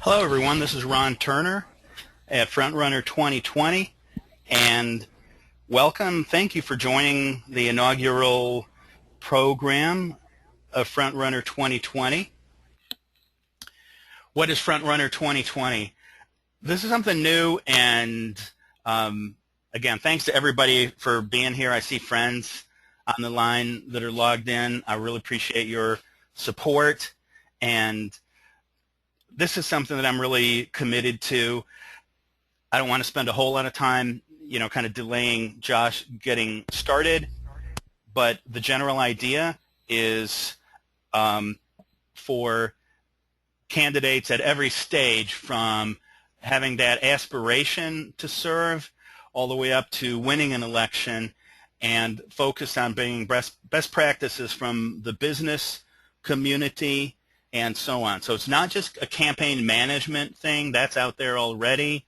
Hello everyone, this is Ron Turner at FrontRunner 2020, and welcome. Thank you for joining the inaugural program of FrontRunner 2020. What is FrontRunner 2020? This is something new, and again, thanks to everybody for being here. I see friends on the line that are logged in. I really appreciate your support, and this is something that I'm really committed to. I don't want to spend a whole lot of time, kind of delaying Josh getting started, but the general idea is for candidates at every stage, from having that aspiration to serve all the way up to winning an election, and focus on bringing best practices from the business community and so on. So it's not just a campaign management thing that's out there already,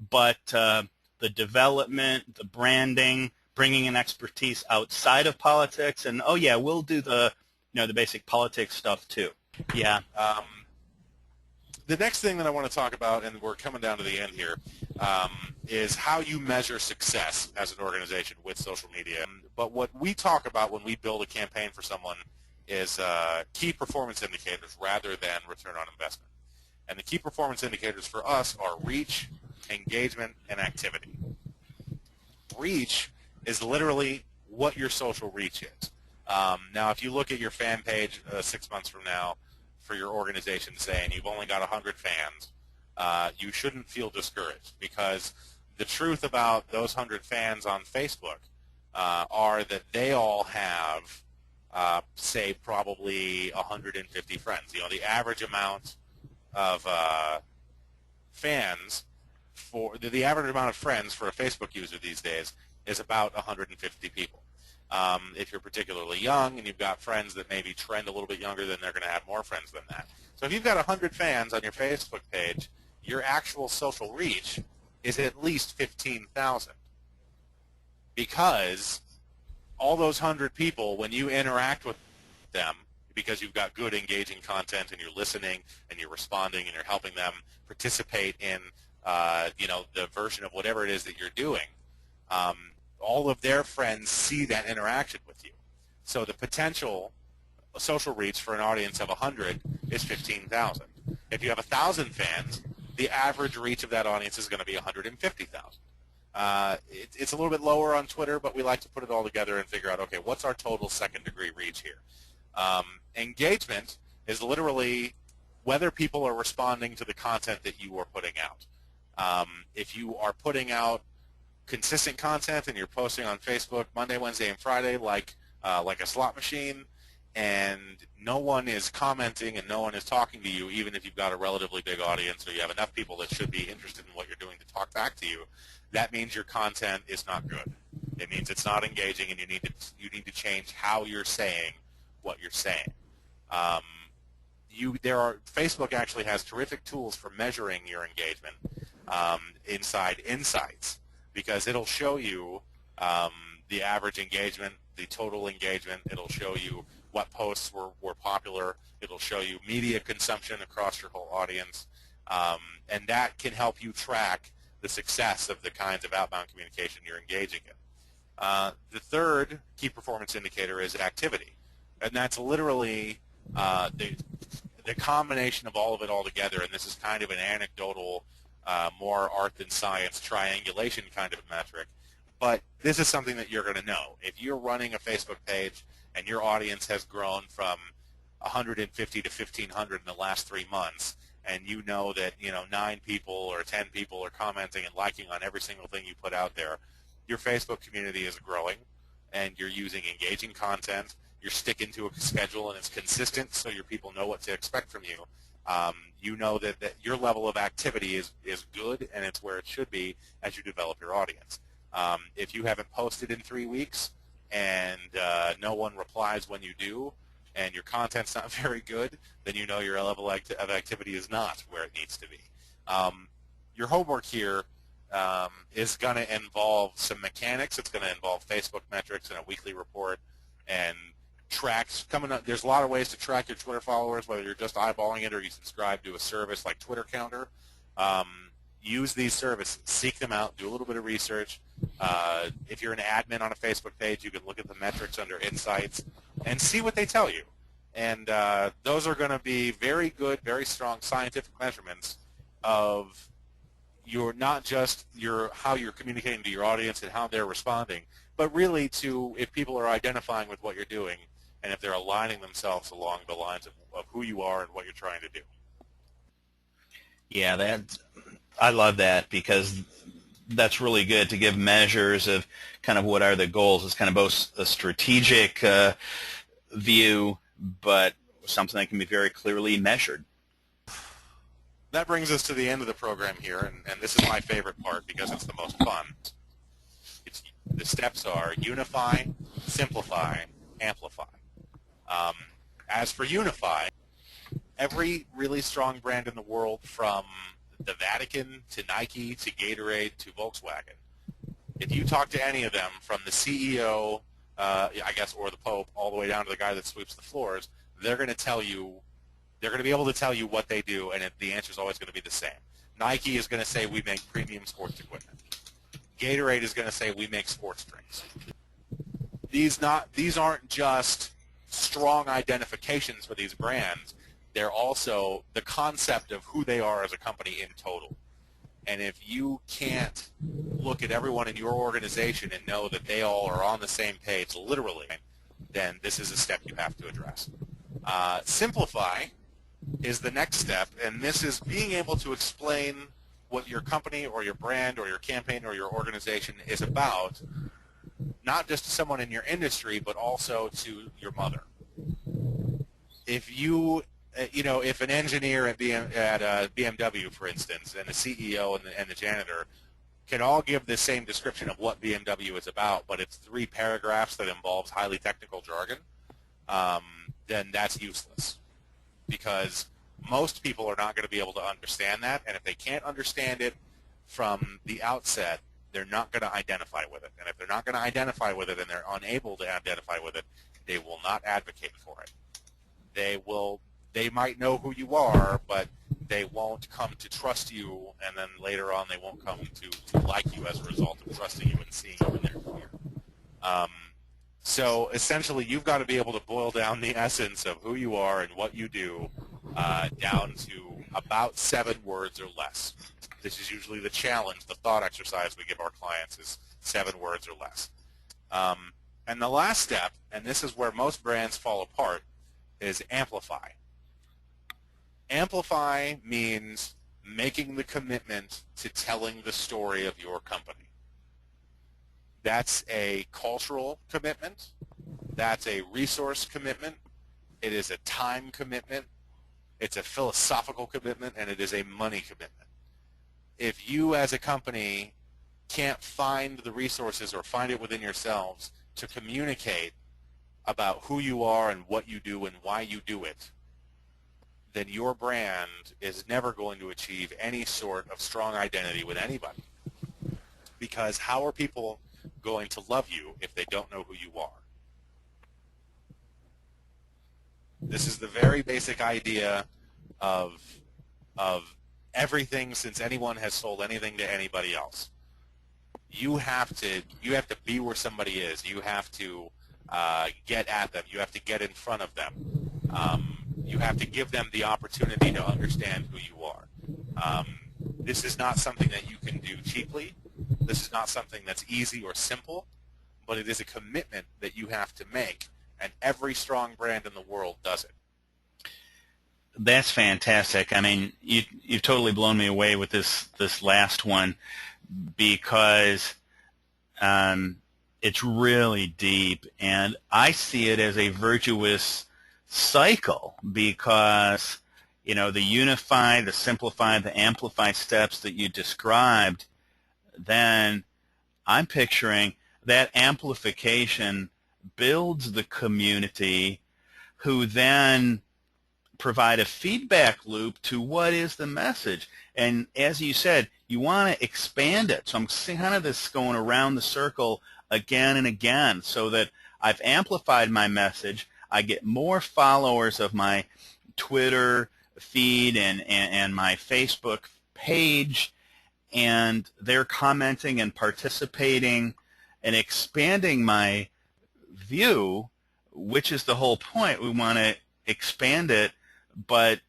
but the development, the branding, bringing in expertise outside of politics, and oh yeah, we'll do the the basic politics stuff too. Yeah. The next thing that I want to talk about, and we're coming down to the end here, is how you measure success as an organization with social media. But what we talk about when we build a campaign for someone is key performance indicators rather than return on investment. And the key performance indicators for us are reach, engagement, and activity. Reach is literally what your social reach is. Now, if you look at your fan page 6 months from now for your organization saying you've only got 100 fans, you shouldn't feel discouraged, because the truth about those 100 fans on Facebook are that they all have say probably 150 friends. The average amount of fans for the average amount of friends for a Facebook user these days is about 150 people. If you're particularly young and you've got friends that maybe trend a little bit younger, then they're going to have more friends than that. So if you've got 100 fans on your Facebook page, your actual social reach is at least 15,000, because all those 100 people, when you interact with them, because you've got good engaging content and you're listening and you're responding and you're helping them participate in the version of whatever it is that you're doing, all of their friends see that interaction with you. So the potential social reach for an audience of 100 is 15,000. If you have 1,000 fans, the average reach of that audience is going to be 150,000. It's a little bit lower on Twitter, but we like to put it all together and figure out, okay, what's our total second-degree reach here? Engagement is literally whether people are responding to the content that you are putting out. If you are putting out consistent content and you're posting on Facebook Monday, Wednesday, and Friday like a slot machine, and no one is commenting and no one is talking to you, even if you've got a relatively big audience or you have enough people that should be interested in what you're doing to talk back to you, that means your content is not good. It means it's not engaging, and you need to change how you're saying what you're saying. Facebook actually has terrific tools for measuring your engagement inside Insights, because it'll show you the average engagement, the total engagement. It'll show you what posts were popular. It'll show you media consumption across your whole audience, and that can help you track the success of the kinds of outbound communication you're engaging in. The third key performance indicator is activity, and that's literally the combination of all of it all together, and this is kind of an anecdotal, more art than science triangulation kind of metric, but this is something that you're going to know. If you're running a Facebook page and your audience has grown from 150 to 1,500 in the last 3 months, and you know that 9 people or 10 people are commenting and liking on every single thing you put out there, your Facebook community is growing, and you're using engaging content, you're sticking to a schedule, and it's consistent, so your people know what to expect from you. You know that your level of activity is good, and it's where it should be as you develop your audience. If you haven't posted in 3 weeks and no one replies when you do, and your content's not very good, then you know your level of activity is not where it needs to be. Your homework here is going to involve some mechanics. It's going to involve Facebook metrics and a weekly report, and tracks coming up. There's a lot of ways to track your Twitter followers, whether you're just eyeballing it or you subscribe to a service like Twitter Counter. Use these services. Seek them out. Do a little bit of research. If you're an admin on a Facebook page, you can look at the metrics under Insights and see what they tell you. And those are going to be very good, very strong scientific measurements of your, not just your how you're communicating to your audience and how they're responding, but really to if people are identifying with what you're doing and if they're aligning themselves along the lines of who you are and what you're trying to do. Yeah, I love that, because that's really good to give measures of kind of what are the goals. It's kind of both a strategic view, but something that can be very clearly measured. That brings us to the end of the program here, and this is my favorite part because it's the most fun. The steps are unify, simplify, amplify. As for unify, every really strong brand in the world, from the Vatican to Nike to Gatorade to Volkswagen, if you talk to any of them, from the CEO, I guess, or the Pope, all the way down to the guy that sweeps the floors, they're going to tell you, they're going to be able to tell you what they do, and the answer is always going to be the same. Nike is going to say, we make premium sports equipment. Gatorade is going to say, we make sports drinks. These aren't just strong identifications for these brands. They're also the concept of who they are as a company in total. And if you can't look at everyone in your organization and know that they all are on the same page, literally, then this is a step you have to address. Simplify is the next step, and this is being able to explain what your company or your brand or your campaign or your organization is about, not just to someone in your industry, but also to your mother. If if an engineer at BMW, for instance, and the CEO and the janitor can all give the same description of what BMW is about, but it's 3 paragraphs that involves highly technical jargon, then that's useless, because most people are not going to be able to understand that, and if they can't understand it from the outset, they're not going to identify with it. And if they're not going to identify with it and they're unable to identify with it, they will not advocate for it. They might know who you are, but they won't come to trust you, and then later on they won't come to like you as a result of trusting you and seeing you in their career. So essentially, you've got to be able to boil down the essence of who you are and what you do down to about 7 words or less. This is usually the challenge, the thought exercise we give our clients is 7 words or less. And the last step, and this is where most brands fall apart, is amplify. Amplify means making the commitment to telling the story of your company. That's a cultural commitment. That's a resource commitment. It is a time commitment. It's a philosophical commitment, and it is a money commitment. If you as a company can't find the resources or find it within yourselves to communicate about who you are and what you do and why you do it, then your brand is never going to achieve any sort of strong identity with anybody. Because how are people going to love you if they don't know who you are? This is the very basic idea of everything since anyone has sold anything to anybody else. You have to be where somebody is. You have to get at them. You have to get in front of them. You have to give them the opportunity to understand who you are. This is not something that you can do cheaply. This is not something that's easy or simple, but it is a commitment that you have to make, and every strong brand in the world does it. That's fantastic. I mean, you've totally blown me away with this last one, because it's really deep, and I see it as a virtuous cycle, because the unify, the simplify, the amplify steps that you described, then I'm picturing that amplification builds the community, who then provide a feedback loop to what is the message. And as you said, you want to expand it. So I'm kind of this going around the circle again and again, so that I've amplified my message, I get more followers of my Twitter feed and my Facebook page, and they're commenting and participating and expanding my view, which is the whole point. We want to expand it, but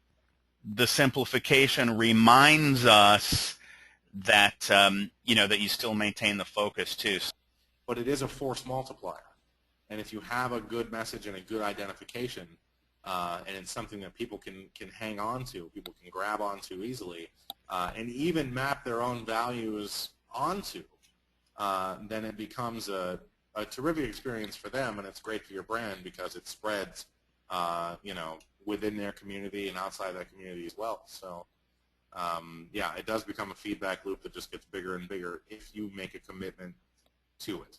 the simplification reminds us that that you still maintain the focus too. But it is a force multiplier, and if you have a good message and a good identification, and it's something that people can hang on to, people can grab onto easily, and even map their own values onto, then it becomes a terrific experience for them, and it's great for your brand because it spreads, within their community and outside that community as well. So, yeah, it does become a feedback loop that just gets bigger and bigger if you make a commitment to it.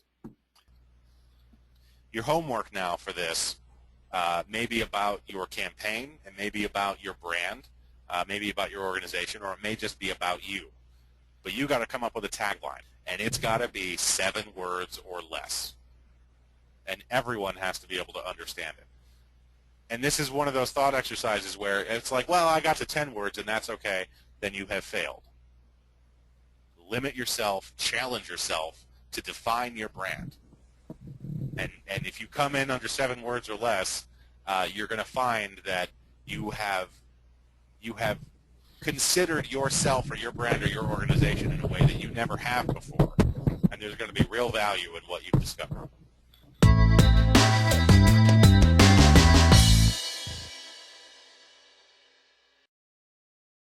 Your homework now for this may be about your campaign, and maybe about your brand, maybe about your organization, or it may just be about you. But you got to come up with a tagline, and it's got to be 7 words or less. And everyone has to be able to understand it. And this is one of those thought exercises where it's like, well, I got to 10 words, and that's okay. Then you have failed. Limit yourself, challenge yourself to define your brand. And if you come in under 7 words or less, you're going to find that you have considered yourself or your brand or your organization in a way that you never have before. And there's going to be real value in what you've discovered.